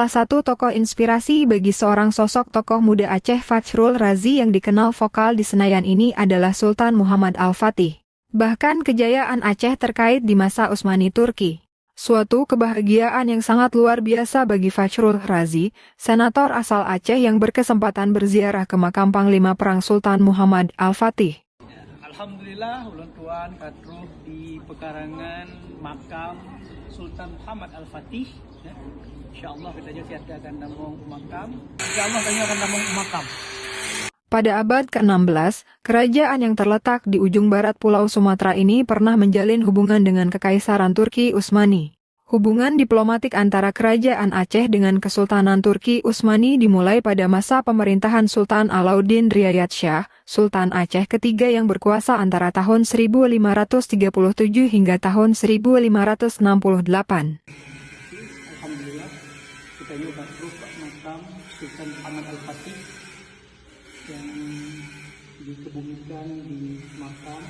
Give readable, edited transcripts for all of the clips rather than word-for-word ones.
salah satu tokoh inspirasi bagi seorang sosok tokoh muda Aceh Fachrul Razi yang dikenal vokal di Senayan ini adalah Sultan Muhammad Al-Fatih. Bahkan kejayaan Aceh terkait di masa Utsmani Turki. Suatu kebahagiaan yang sangat luar biasa bagi Fachrul Razi, senator asal Aceh yang berkesempatan berziarah ke makam Panglima Perang Sultan Muhammad Al-Fatih. Alhamdulillah, ulang tuan katruh di pekarangan makam Sultan Muhammad Al-Fatih. Ya. InsyaAllah kita akan namung makam. InsyaAllah kami akan namung makam. Pada abad ke-16, kerajaan yang terletak di ujung barat Pulau Sumatera ini pernah menjalin hubungan dengan Kekaisaran Turki Utsmani. Hubungan diplomatik antara kerajaan Aceh dengan Kesultanan Turki Utsmani dimulai pada masa pemerintahan Sultan Alauddin Riayat Shah, Sultan Aceh ketiga yang berkuasa antara tahun 1537 hingga tahun 1568. Alhamdulillah, kita juga terus makam Sultan Muhammad Al-Fatih yang dikebumikan di makam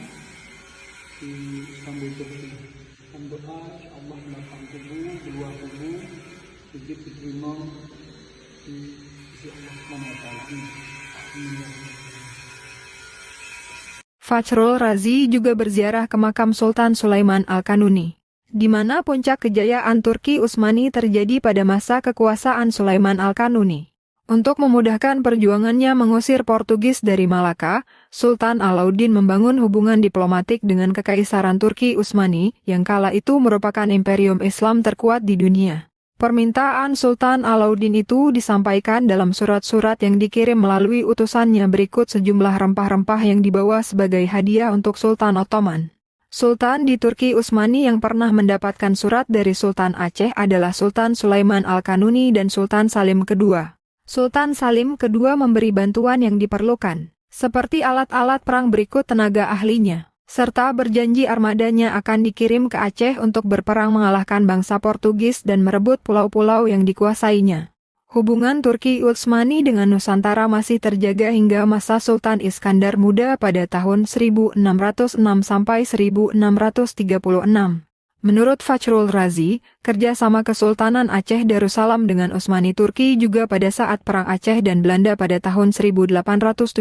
di Istanbul Turki. Dan doa Allah melapang tubuh, beluar tubuh, sedikit diterima di sisi Allah SWT. Fachrul Razi juga berziarah ke makam Sultan Sulaiman Al-Kanuni, di mana puncak kejayaan Turki Utsmani terjadi pada masa kekuasaan Sulaiman Al-Kanuni. Untuk memudahkan perjuangannya mengusir Portugis dari Malaka, Sultan Alauddin membangun hubungan diplomatik dengan Kekaisaran Turki Utsmani, yang kala itu merupakan imperium Islam terkuat di dunia. Permintaan Sultan Alauddin itu disampaikan dalam surat-surat yang dikirim melalui utusannya berikut sejumlah rempah-rempah yang dibawa sebagai hadiah untuk Sultan Ottoman. Sultan di Turki Utsmani yang pernah mendapatkan surat dari Sultan Aceh adalah Sultan Sulaiman Al-Kanuni dan Sultan Salim II. Sultan Salim II memberi bantuan yang diperlukan, seperti alat-alat perang berikut tenaga ahlinya, serta berjanji armadanya akan dikirim ke Aceh untuk berperang mengalahkan bangsa Portugis dan merebut pulau-pulau yang dikuasainya. Hubungan Turki Utsmani dengan Nusantara masih terjaga hingga masa Sultan Iskandar Muda pada tahun 1606 sampai 1636. Menurut Fachrul Razi, kerjasama Kesultanan Aceh Darussalam dengan Utsmani Turki juga pada saat Perang Aceh dan Belanda pada tahun 1873.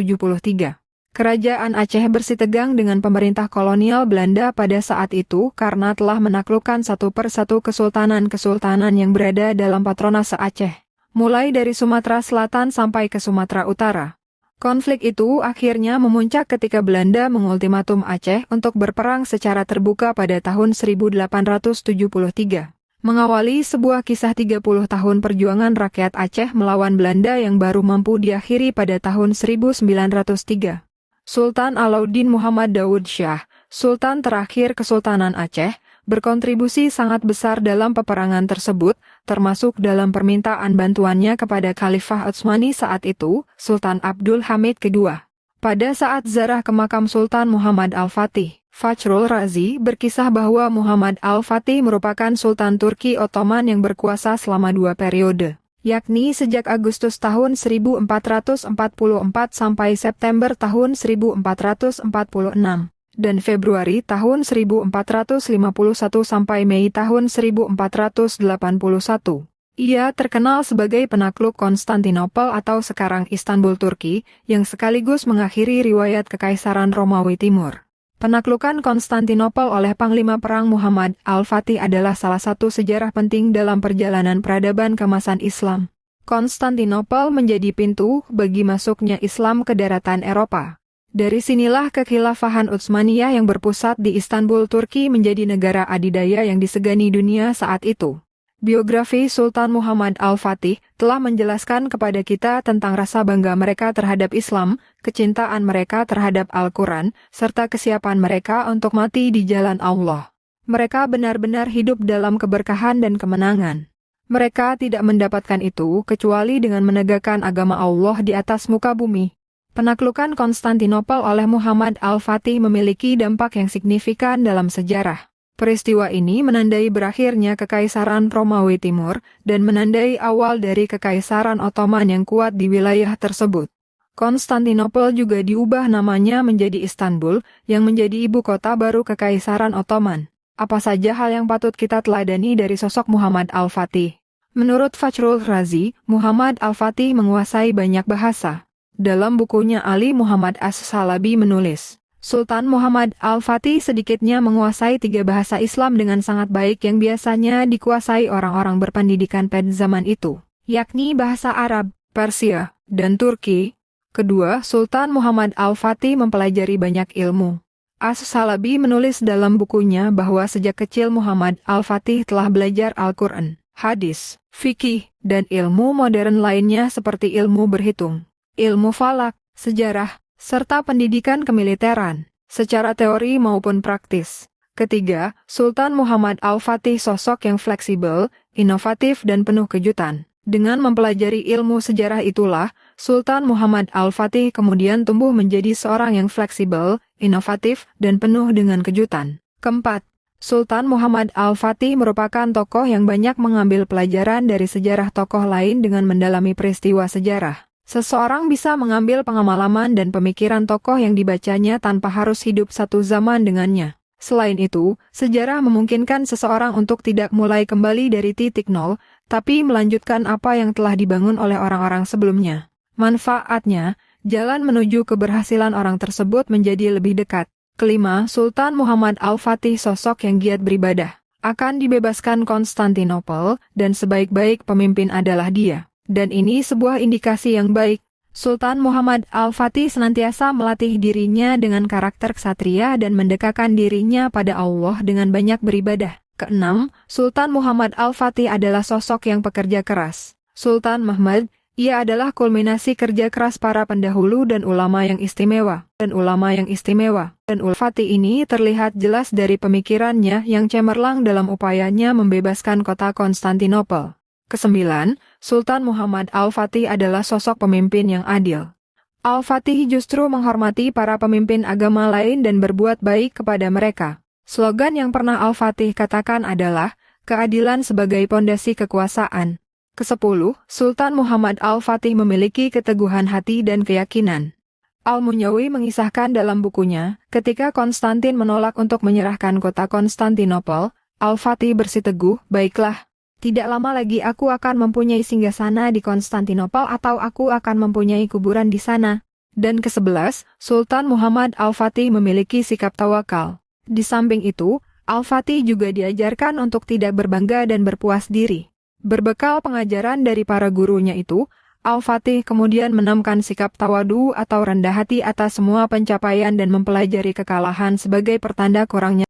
Kerajaan Aceh bersitegang dengan pemerintah kolonial Belanda pada saat itu karena telah menaklukkan satu persatu kesultanan-kesultanan yang berada dalam patronase Aceh, mulai dari Sumatera Selatan sampai ke Sumatera Utara. Konflik itu akhirnya memuncak ketika Belanda mengultimatum Aceh untuk berperang secara terbuka pada tahun 1873. Mengawali sebuah kisah 30 tahun perjuangan rakyat Aceh melawan Belanda yang baru mampu diakhiri pada tahun 1903. Sultan Alauddin Muhammad Daud Shah, Sultan terakhir Kesultanan Aceh, berkontribusi sangat besar dalam peperangan tersebut, termasuk dalam permintaan bantuannya kepada Khalifah Utsmani saat itu, Sultan Abdul Hamid II. Pada saat ziarah ke makam Sultan Muhammad Al-Fatih, Fachrul Razi berkisah bahwa Muhammad Al-Fatih merupakan Sultan Turki Ottoman yang berkuasa selama 2 periode, yakni sejak Agustus tahun 1444 sampai September tahun 1446. Dan Februari tahun 1451 sampai Mei tahun 1481. Ia terkenal sebagai penakluk Konstantinopel atau sekarang Istanbul Turki, yang sekaligus mengakhiri riwayat Kekaisaran Romawi Timur. Penaklukan Konstantinopel oleh Panglima Perang Muhammad Al-Fatih adalah salah satu sejarah penting dalam perjalanan peradaban keemasan Islam. Konstantinopel menjadi pintu bagi masuknya Islam ke daratan Eropa. Dari sinilah kekhilafahan Utsmaniyah yang berpusat di Istanbul, Turki menjadi negara adidaya yang disegani dunia saat itu. Biografi Sultan Muhammad Al-Fatih telah menjelaskan kepada kita tentang rasa bangga mereka terhadap Islam, kecintaan mereka terhadap Al-Quran, serta kesiapan mereka untuk mati di jalan Allah. Mereka benar-benar hidup dalam keberkahan dan kemenangan. Mereka tidak mendapatkan itu kecuali dengan menegakkan agama Allah di atas muka bumi. Penaklukan Konstantinopel oleh Muhammad Al-Fatih memiliki dampak yang signifikan dalam sejarah. Peristiwa ini menandai berakhirnya Kekaisaran Romawi Timur dan menandai awal dari Kekaisaran Ottoman yang kuat di wilayah tersebut. Konstantinopel juga diubah namanya menjadi Istanbul, yang menjadi ibu kota baru Kekaisaran Ottoman. Apa saja hal yang patut kita teladani dari sosok Muhammad Al-Fatih? Menurut Fachrul Razi, Muhammad Al-Fatih menguasai banyak bahasa. Dalam bukunya Ali Muhammad As-Salabi menulis, Sultan Muhammad Al-Fatih sedikitnya menguasai 3 bahasa Islam dengan sangat baik yang biasanya dikuasai orang-orang berpendidikan pada zaman itu, yakni bahasa Arab, Persia, dan Turki. Kedua, Sultan Muhammad Al-Fatih mempelajari banyak ilmu. As-Salabi menulis dalam bukunya bahwa sejak kecil Muhammad Al-Fatih telah belajar Al-Quran, hadis, fikih, dan ilmu modern lainnya seperti ilmu berhitung, ilmu falak, sejarah, serta pendidikan kemiliteran, secara teori maupun praktis. Ketiga, Sultan Muhammad Al-Fatih sosok yang fleksibel, inovatif dan penuh kejutan. Dengan mempelajari ilmu sejarah itulah, Sultan Muhammad Al-Fatih kemudian tumbuh menjadi seorang yang fleksibel, inovatif, dan penuh dengan kejutan. Keempat, Sultan Muhammad Al-Fatih merupakan tokoh yang banyak mengambil pelajaran dari sejarah tokoh lain dengan mendalami peristiwa sejarah. Seseorang bisa mengambil pengalaman dan pemikiran tokoh yang dibacanya tanpa harus hidup satu zaman dengannya. Selain itu, sejarah memungkinkan seseorang untuk tidak mulai kembali dari titik nol, tapi melanjutkan apa yang telah dibangun oleh orang-orang sebelumnya. Manfaatnya, jalan menuju keberhasilan orang tersebut menjadi lebih dekat. Kelima, Sultan Muhammad Al-Fatih sosok yang giat beribadah. Akan dibebaskan Konstantinopel, dan sebaik-baik pemimpin adalah dia. Dan ini sebuah indikasi yang baik. Sultan Muhammad Al-Fatih senantiasa melatih dirinya dengan karakter ksatria dan mendekatkan dirinya pada Allah dengan banyak beribadah. Keenam, Sultan Muhammad Al-Fatih adalah sosok yang pekerja keras. Sultan Muhammad, ia adalah kulminasi kerja keras para pendahulu dan ulama yang istimewa. Dan Al-Fatih ini terlihat jelas dari pemikirannya yang cemerlang dalam upayanya membebaskan kota Konstantinopel. Kesembilan, Sultan Muhammad Al-Fatih adalah sosok pemimpin yang adil. Al-Fatih justru menghormati para pemimpin agama lain dan berbuat baik kepada mereka. Slogan yang pernah Al-Fatih katakan adalah, keadilan sebagai pondasi kekuasaan. Kesepuluh, Sultan Muhammad Al-Fatih memiliki keteguhan hati dan keyakinan. Al-Munyawi mengisahkan dalam bukunya, ketika Konstantin menolak untuk menyerahkan kota Konstantinopel, Al-Fatih bersiteguh, baiklah. Tidak lama lagi aku akan mempunyai singgasana di Konstantinopel atau aku akan mempunyai kuburan di sana. Dan ke-11, Sultan Muhammad Al-Fatih memiliki sikap tawakal. Di samping itu, Al-Fatih juga diajarkan untuk tidak berbangga dan berpuas diri. Berbekal pengajaran dari para gurunya itu, Al-Fatih kemudian menanamkan sikap tawadu atau rendah hati atas semua pencapaian dan mempelajari kekalahan sebagai pertanda kurangnya